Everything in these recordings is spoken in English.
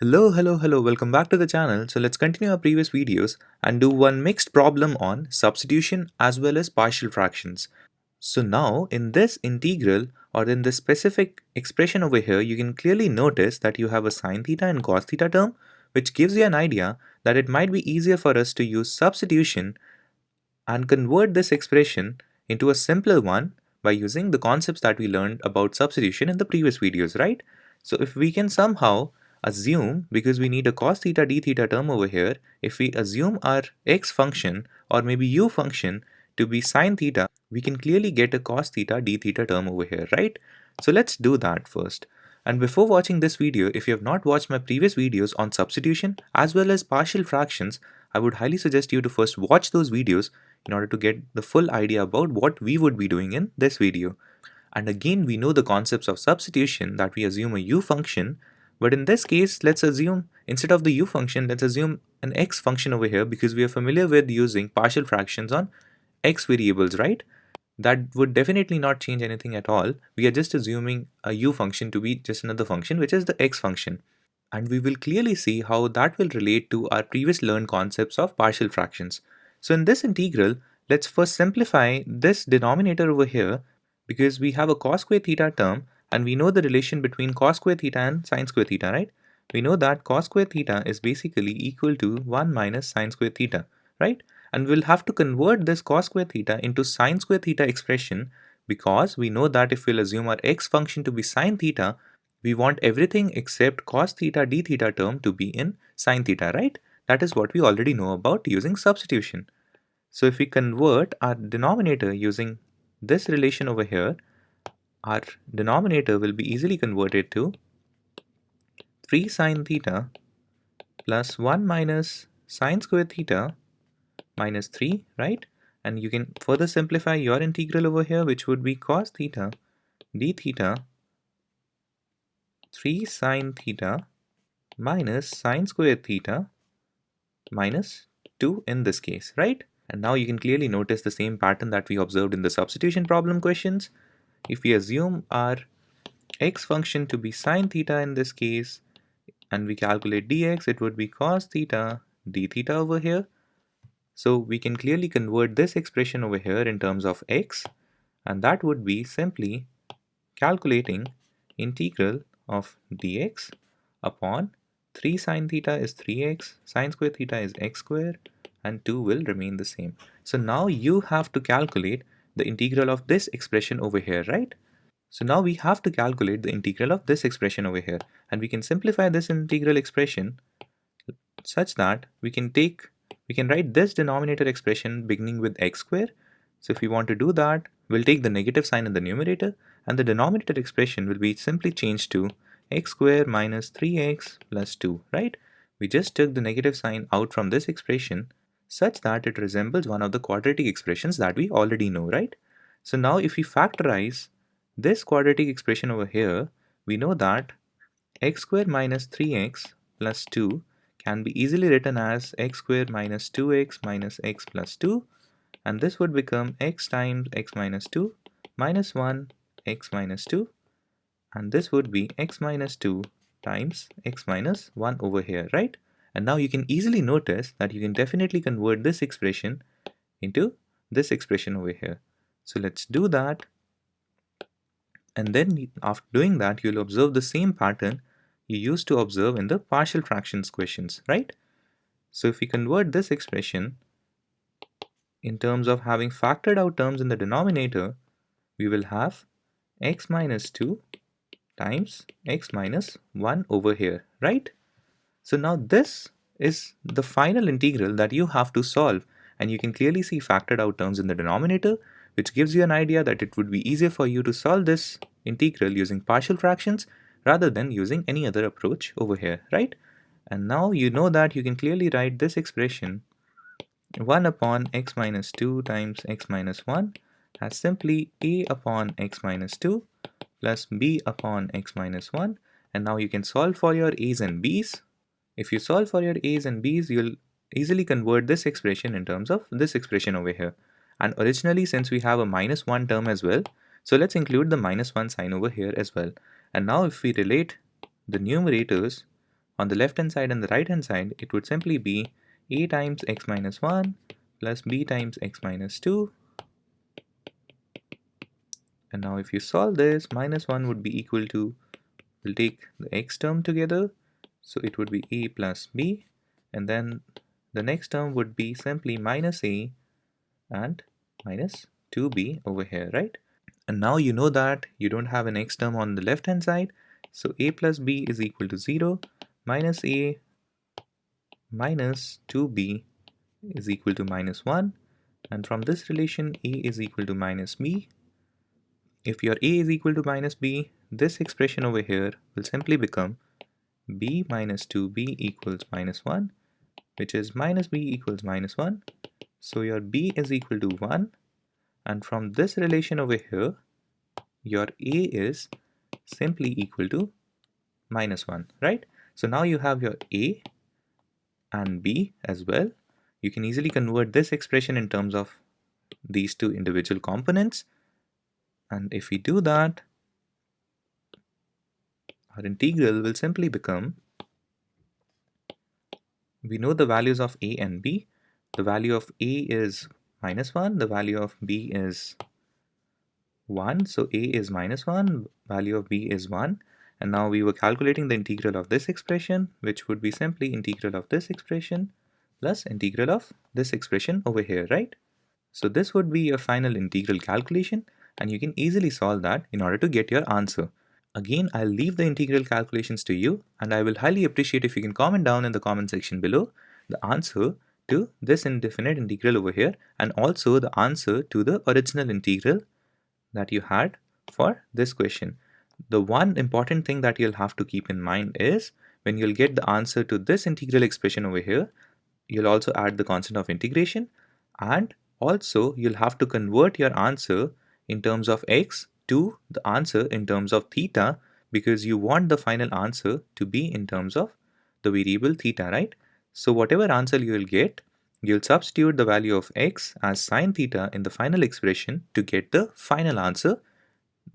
Hello, welcome back to the channel. So let's continue our previous videos and do one mixed problem on substitution as well as partial fractions. So now in this integral or in this specific expression over here, you can clearly notice that you have a sine theta and cos theta term, which gives you an idea that it might be easier for us to use substitution and convert this expression into a simpler one by using the concepts that we learned about substitution in the previous videos, right? So if we can somehow assume, because we need a cos theta d theta term over here, if we assume our x function or maybe u function to be sine theta, we can clearly get a cos theta d theta term over here, right? So let's do that first. And before watching this video, if you have not watched my previous videos on substitution as well as partial fractions, I would highly suggest you to first watch those videos in order to get the full idea about what we would be doing in this video. And again, we know the concepts of substitution, that we assume a u function, but in this case, let's assume instead of the u function, let's assume an x function over here, because we are familiar with using partial fractions on x variables, right? That would definitely not change anything at all. We are just assuming a u function to be just another function, which is the x function. And we will clearly see how that will relate to our previous learned concepts of partial fractions. So in this integral, let's first simplify this denominator over here, because we have a cos square theta term and we know the relation between cos square theta and sine square theta, right? We know that cos square theta is basically equal to 1 minus sine square theta, right? And we'll have to convert this cos square theta into sine square theta expression, because we know that if we'll assume our x function to be sine theta, we want everything except cos theta d theta term to be in sine theta, right? That is what we already know about using substitution. So if we convert our denominator using this relation over here, our denominator will be easily converted to 3 sine theta plus 1 minus sine square theta minus 3, right? And you can further simplify your integral over here, which would be cos theta d theta 3 sine theta minus sine square theta minus 2 in this case, right? And now you can clearly notice the same pattern that we observed in the substitution problem questions. If we assume our x function to be sine theta in this case, and we calculate dx, it would be cos theta d theta over here. So we can clearly convert this expression over here in terms of x, and that would be simply calculating integral of dx upon 3 sine theta is 3x, sine square theta is x square, and 2 will remain the same. So now you have to calculate the integral of this expression over here, right? So now we have to calculate the integral of this expression over here, and we can simplify this integral expression such that we can write this denominator expression beginning with x square. So if we want to do that, we'll take the negative sign in the numerator, and the denominator expression will be simply changed to x square minus 3x plus 2, right? We just took the negative sign out from this expression such that it resembles one of the quadratic expressions that we already know, right? So now if we factorize this quadratic expression over here, we know that x square minus 3x plus 2 can be easily written as x square minus 2x minus x plus 2, and this would become x times x minus 2 minus 1 x minus 2, and this would be x minus 2 times x minus 1 over here, right? And now you can easily notice that you can definitely convert this expression into this expression over here. So let's do that, and then after doing that, you'll observe the same pattern you used to observe in the partial fractions questions, right? So if we convert this expression in terms of having factored out terms in the denominator, we will have x minus 2 times x minus 1 over here, right? So now this is the final integral that you have to solve, and you can clearly see factored out terms in the denominator, which gives you an idea that it would be easier for you to solve this integral using partial fractions rather than using any other approach over here, right? And now you know that you can clearly write this expression 1 upon x minus 2 times x minus 1 as simply a upon x minus 2 plus b upon x minus 1. And now you can solve for your a's and b's. If you solve for your a's and b's, you'll easily convert this expression in terms of this expression over here. And originally, since we have a minus 1 term as well, so let's include the minus 1 sign over here as well. And now if we relate the numerators on the left hand side and the right hand side, it would simply be a times x minus 1 plus b times x minus 2. And now if you solve this, minus 1 would be equal to, we'll take the x term together, so it would be a plus b, and then the next term would be simply minus a and minus 2b over here, right? And now you know that you don't have an x term on the left hand side, so a plus b is equal to 0, minus a minus 2b is equal to minus 1, and from this relation a is equal to minus b. If your a is equal to minus b, this expression over here will simply become b minus 2b equals minus 1, which is minus b equals minus 1. So your b is equal to 1, and from this relation over here, your a is simply equal to minus 1, right? So now you have your a and b as well. You can easily convert this expression in terms of these two individual components. And if we do that, our integral will simply become, we know the values of a and b. The value of a is minus 1, the value of b is 1, so a is minus 1, value of b is 1, and now we were calculating the integral of this expression, which would be simply integral of this expression plus integral of this expression over here, right? So this would be your final integral calculation, and you can easily solve that in order to get your answer. Again, I'll leave the integral calculations to you, and I will highly appreciate if you can comment down in the comment section below the answer to this indefinite integral over here, and also the answer to the original integral that you had for this question. The one important thing that you'll have to keep in mind is when you'll get the answer to this integral expression over here, you'll also add the constant of integration, and also you'll have to convert your answer in terms of x to the answer in terms of theta, because you want the final answer to be in terms of the variable theta, right? So whatever answer you will get, you'll substitute the value of x as sine theta in the final expression to get the final answer,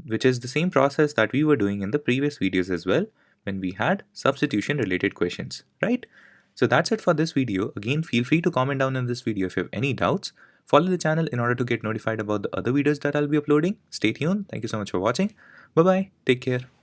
which is the same process that we were doing in the previous videos as well when we had substitution related questions, right? So that's it for this video. Again, feel free to comment down in this video if you have any doubts. Follow the channel in order to get notified about the other videos that I'll be uploading. Stay tuned. Thank you so much for watching. Bye bye. Take care.